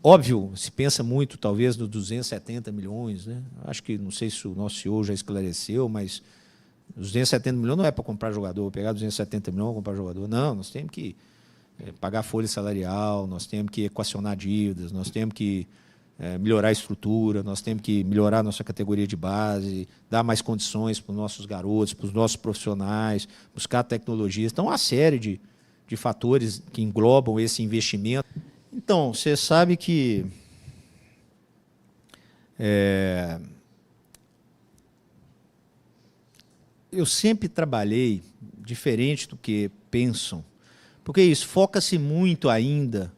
Óbvio, se pensa muito, talvez, nos 270 milhões, né? Acho que, não sei se o nosso CEO já esclareceu, mas os 270 milhões não é para comprar jogador, vou pegar 270 milhões e comprar jogador. Não, nós temos que pagar folha salarial, nós temos que equacionar dívidas, nós temos que melhorar a estrutura, nós temos que melhorar a nossa categoria de base, dar mais condições para os nossos garotos, para os nossos profissionais, buscar tecnologias. Então, há uma série de fatores que englobam esse investimento. Então, você sabe que eu sempre trabalhei diferente do que pensam, porque isso foca-se muito ainda,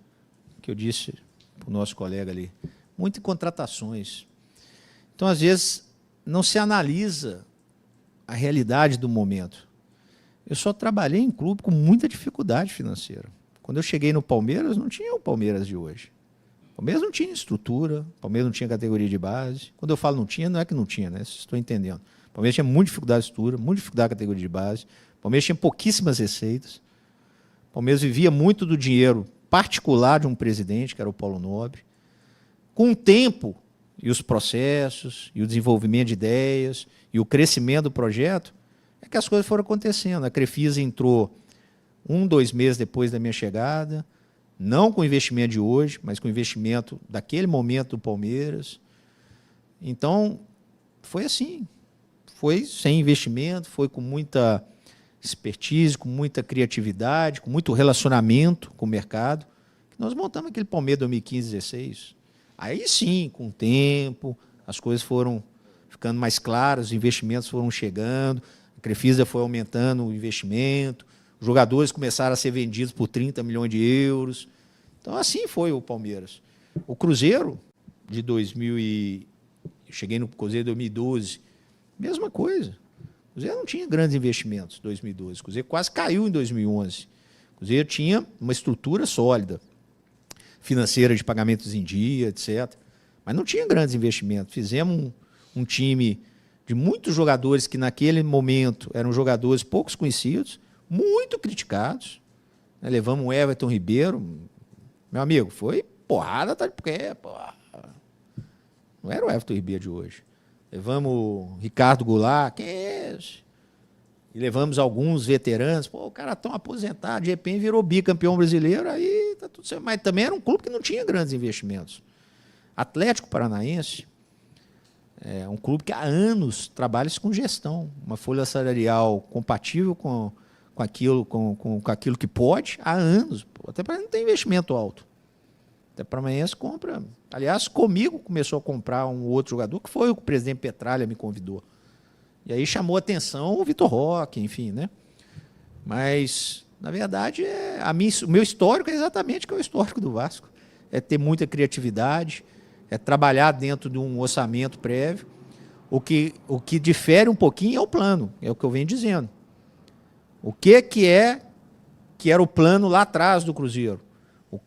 que eu disse para o nosso colega ali, muito em contratações. Então, às vezes, não se analisa a realidade do momento. Eu só trabalhei em clube com muita dificuldade financeira. Quando eu cheguei no Palmeiras, não tinha o Palmeiras de hoje. O Palmeiras não tinha estrutura, o Palmeiras não tinha categoria de base. Quando eu falo não tinha, não é que não tinha, né? Vocês estão entendendo. O Palmeiras tinha muita dificuldade de estrutura, muita dificuldade de categoria de base. O Palmeiras tinha pouquíssimas receitas. O Palmeiras vivia muito do dinheiro particular de um presidente, que era o Paulo Nobre. Com o tempo, e os processos, e o desenvolvimento de ideias, e o crescimento do projeto, é que as coisas foram acontecendo. A Crefisa entrou 2 meses depois da minha chegada, não com o investimento de hoje, mas com o investimento daquele momento do Palmeiras. Então, foi assim. Foi sem investimento, foi com muita expertise, com muita criatividade, com muito relacionamento com o mercado, que nós montamos aquele Palmeiras 2015, 2016. Aí sim, com o tempo, as coisas foram ficando mais claras, os investimentos foram chegando, a Crefisa foi aumentando o investimento, os jogadores começaram a ser vendidos por 30 milhões de euros. Então, assim foi o Palmeiras. O Cruzeiro, de 2000 e... Eu cheguei no Cruzeiro em 2012, mesma coisa. O Cruzeiro não tinha grandes investimentos em 2012. O Cruzeiro quase caiu em 2011. O Cruzeiro tinha uma estrutura sólida, financeira de pagamentos em dia, etc. Mas não tinha grandes investimentos. Fizemos um time de muitos jogadores que, naquele momento, eram jogadores poucos conhecidos, muito criticados. Levamos o Everton Ribeiro, meu amigo, foi porrada, tá de pé, porra. Não era o Everton Ribeiro de hoje. Levamos o Ricardo Goulart, quem é esse? E levamos alguns veteranos, pô, o cara tão aposentado, de repente virou bicampeão brasileiro, aí tá tudo certo. Mas também era um clube que não tinha grandes investimentos. Atlético Paranaense é um clube que há anos trabalha com gestão, uma folha salarial compatível com aquilo que pode, há anos. Até para não ter investimento alto. Até Paranaense compra. Aliás, comigo começou a comprar um outro jogador, que foi o que o presidente Petralha me convidou. E aí chamou a atenção o Vitor Roque, enfim, né? Mas, na verdade, o meu histórico é exatamente o que é o histórico do Vasco. É ter muita criatividade, é trabalhar dentro de um orçamento prévio. O que difere um pouquinho é o plano, é o que eu venho dizendo. O que era o plano lá atrás do Cruzeiro?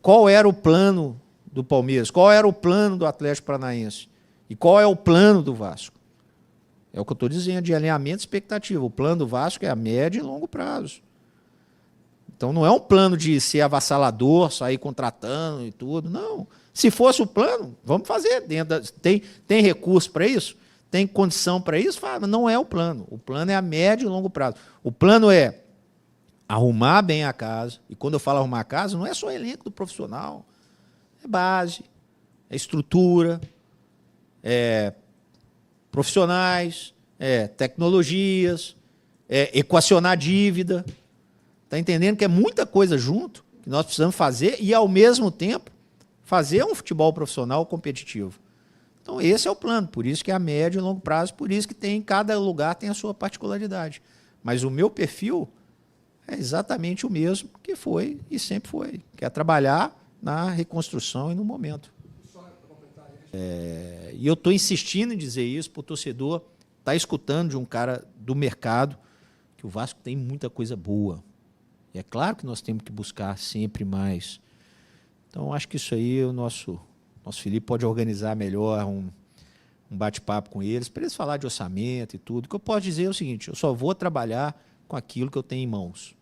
Qual era o plano do Palmeiras? Qual era o plano do Atlético Paranaense? E qual é o plano do Vasco? É o que eu estou dizendo, de alinhamento e expectativa. O plano do Vasco é a médio e longo prazo. Então, não é um plano de ser avassalador, sair contratando e tudo. Não. Se fosse o plano, vamos fazer. Tem recurso para isso? Tem condição para isso? Fala, mas não é o plano. O plano é a médio e longo prazo. O plano é arrumar bem a casa. E quando eu falo arrumar a casa, não é só elenco do profissional. É base, é estrutura, é profissionais, tecnologias, equacionar dívida. Está entendendo que é muita coisa junto que nós precisamos fazer e, ao mesmo tempo, fazer um futebol profissional competitivo. Então, esse é o plano. Por isso que é a médio e longo prazo, por isso que cada lugar tem a sua particularidade. Mas o meu perfil é exatamente o mesmo que foi e sempre foi, que é trabalhar na reconstrução e no momento. E eu estou insistindo em dizer isso para o torcedor estar escutando de um cara do mercado que o Vasco tem muita coisa boa. E é claro que nós temos que buscar sempre mais. Então, acho que isso aí o nosso Felipe pode organizar melhor um bate-papo com eles, para eles falar de orçamento e tudo. O que eu posso dizer é o seguinte, eu só vou trabalhar com aquilo que eu tenho em mãos.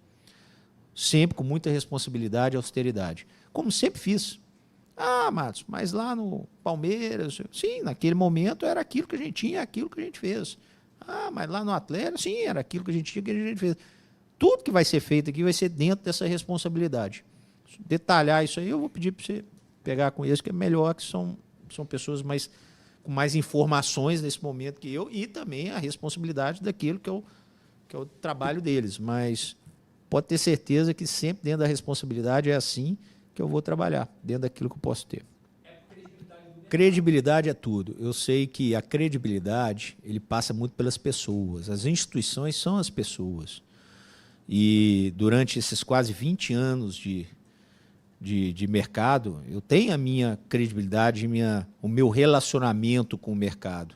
Sempre com muita responsabilidade e austeridade. Como sempre fiz. Ah, Matos, mas lá no Palmeiras, sim, naquele momento era aquilo que a gente tinha, aquilo que a gente fez. Ah, mas lá no Atlético, sim, era aquilo que a gente tinha, que a gente fez. Tudo que vai ser feito aqui vai ser dentro dessa responsabilidade. Detalhar isso aí, eu vou pedir para você pegar com eles, que é melhor, que são pessoas com mais informações nesse momento que eu, e também a responsabilidade daquilo que é o trabalho deles. Mas pode ter certeza que sempre dentro da responsabilidade é assim que eu vou trabalhar, dentro daquilo que eu posso ter. Credibilidade é tudo. Eu sei que a credibilidade ele passa muito pelas pessoas. As instituições são as pessoas. E durante esses quase 20 anos de mercado, eu tenho a minha credibilidade, o meu relacionamento com o mercado.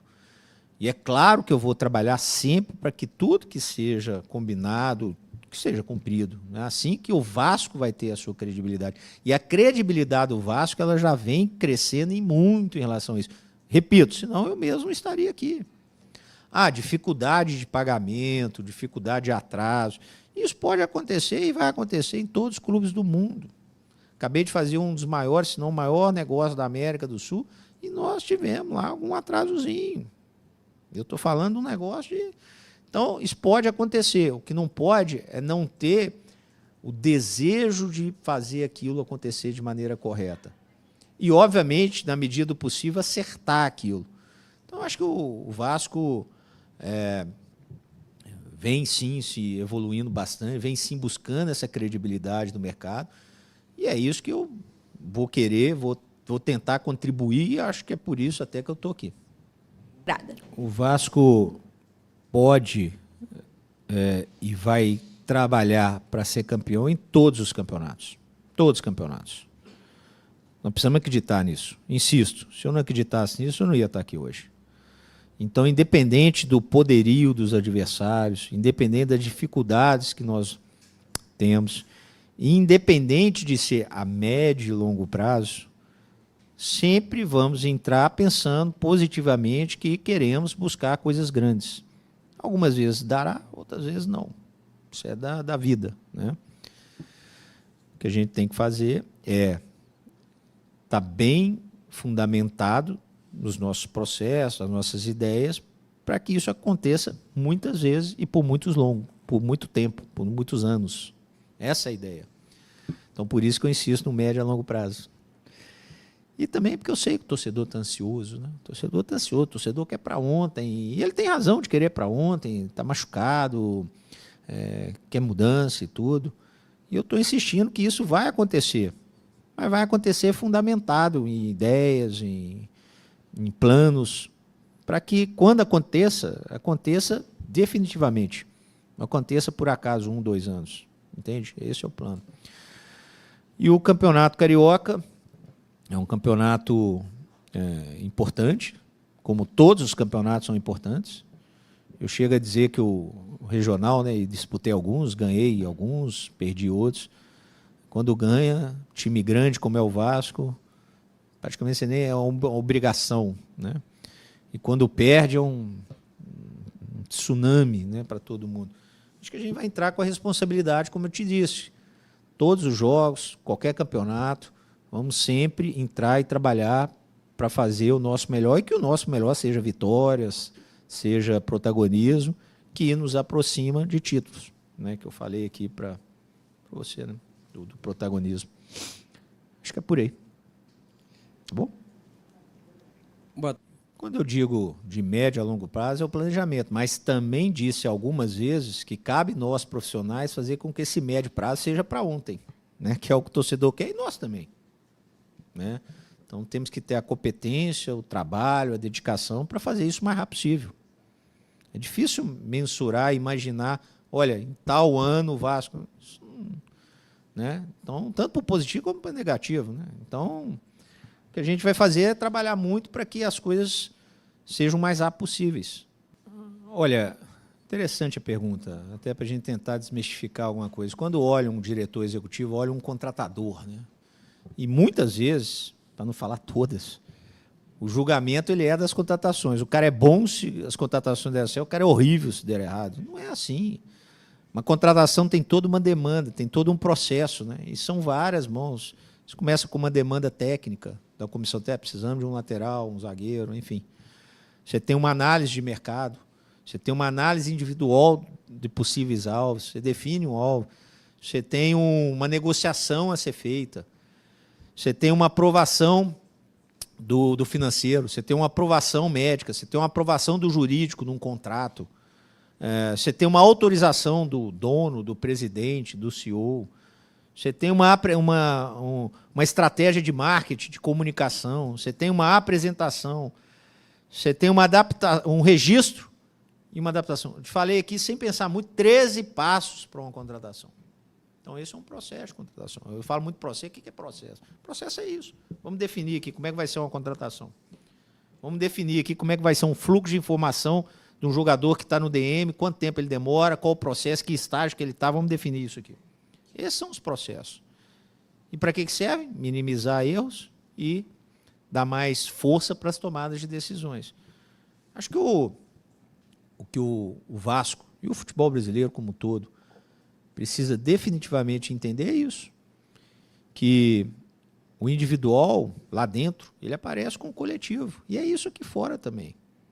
E é claro que eu vou trabalhar sempre para que tudo que seja combinado, que seja cumprido. É assim que o Vasco vai ter a sua credibilidade. E a credibilidade do Vasco ela já vem crescendo e muito em relação a isso. Repito, senão eu mesmo estaria aqui. Ah, dificuldade de pagamento, dificuldade de atraso. Isso pode acontecer e vai acontecer em todos os clubes do mundo. Acabei de fazer um dos maiores, se não o maior negócio da América do Sul, e nós tivemos lá algum atrasozinho. Eu estou falando de um negócio de... Então, isso pode acontecer. O que não pode é não ter o desejo de fazer aquilo acontecer de maneira correta. E, obviamente, na medida do possível, acertar aquilo. Então, acho que o Vasco vem, sim, se evoluindo bastante, vem, sim, buscando essa credibilidade do mercado. E é isso que eu vou querer, vou tentar contribuir, e acho que é por isso até que eu estou aqui. O Vasco pode e vai trabalhar para ser campeão em todos os campeonatos. Todos os campeonatos. Nós precisamos acreditar nisso. Insisto, se eu não acreditasse nisso, eu não ia estar aqui hoje. Então, independente do poderio dos adversários, independente das dificuldades que nós temos, independente de ser a médio e longo prazo, sempre vamos entrar pensando positivamente que queremos buscar coisas grandes. Algumas vezes dará, outras vezes não. Isso é da vida, né? O que a gente tem que fazer é estar bem fundamentado nos nossos processos, nas nossas ideias, para que isso aconteça muitas vezes e por muito tempo, por muitos anos. Essa é a ideia. Então, por isso que eu insisto no médio e a longo prazo. E também porque eu sei que o torcedor está ansioso, né? O torcedor está ansioso, o torcedor quer para ontem, e ele tem razão de querer para ontem, está machucado, quer mudança e tudo. E eu estou insistindo que isso vai acontecer, mas vai acontecer fundamentado em ideias, em planos, para que, quando aconteça, aconteça definitivamente. Não aconteça por acaso 1, 2 anos. Entende? Esse é o plano. E o Campeonato Carioca é um campeonato importante, como todos os campeonatos são importantes. Eu chego a dizer que o regional, né, e disputei alguns, ganhei alguns, perdi outros. Quando ganha, time grande como é o Vasco, praticamente você nem é uma obrigação, né? E quando perde é um tsunami, né, para todo mundo. Acho que a gente vai entrar com a responsabilidade, como eu te disse. Todos os jogos, qualquer campeonato, vamos sempre entrar e trabalhar para fazer o nosso melhor, e que o nosso melhor seja vitórias, seja protagonismo, que nos aproxima de títulos, né, que eu falei aqui para você, né, do protagonismo. Acho que é por aí. Tá bom? Quando eu digo de médio a longo prazo, é o planejamento, mas também disse algumas vezes que cabe nós, profissionais, fazer com que esse médio prazo seja para ontem, né? Que é o que o torcedor quer, e nós também, né? Então, temos que ter a competência, o trabalho, a dedicação para fazer isso o mais rápido possível. É difícil mensurar, imaginar, olha, em tal ano o Vasco... né? Então, tanto para o positivo como para o negativo, né? Então... o que a gente vai fazer é trabalhar muito para que as coisas sejam o mais rápido possíveis. Olha, interessante a pergunta, até para a gente tentar desmistificar alguma coisa. Quando olha um diretor executivo, olha um contratador, né? E muitas vezes, para não falar todas, o julgamento ele é das contratações. O cara é bom se as contratações derem certo, o cara é horrível se der errado. Não é assim. Uma contratação tem toda uma demanda, tem todo um processo, né? E são várias mãos. Isso começa com uma demanda técnica da comissão técnica, precisamos de um lateral, um zagueiro, enfim. Você tem uma análise de mercado, você tem uma análise individual de possíveis alvos, você define um alvo, você tem uma negociação a ser feita, você tem uma aprovação do financeiro, você tem uma aprovação médica, você tem uma aprovação do jurídico num contrato, você tem uma autorização do dono, do presidente, do CEO, você tem uma estratégia de marketing, de comunicação, você tem uma apresentação, você tem um registro e uma adaptação. Eu te falei aqui, sem pensar muito, 13 passos para uma contratação. Então, esse é um processo de contratação. Eu falo muito processo. O que é processo? Processo é isso. Vamos definir aqui como é que vai ser uma contratação. Vamos definir aqui como é que vai ser um fluxo de informação de um jogador que está no DM, quanto tempo ele demora, qual o processo, que estágio que ele está. Vamos definir isso aqui. Esses são os processos. E para que serve? Minimizar erros e dar mais força para as tomadas de decisões. Acho que o Vasco e o futebol brasileiro como um todo precisa definitivamente entender isso, que o individual, lá dentro, ele aparece com o coletivo. E é isso aqui fora também.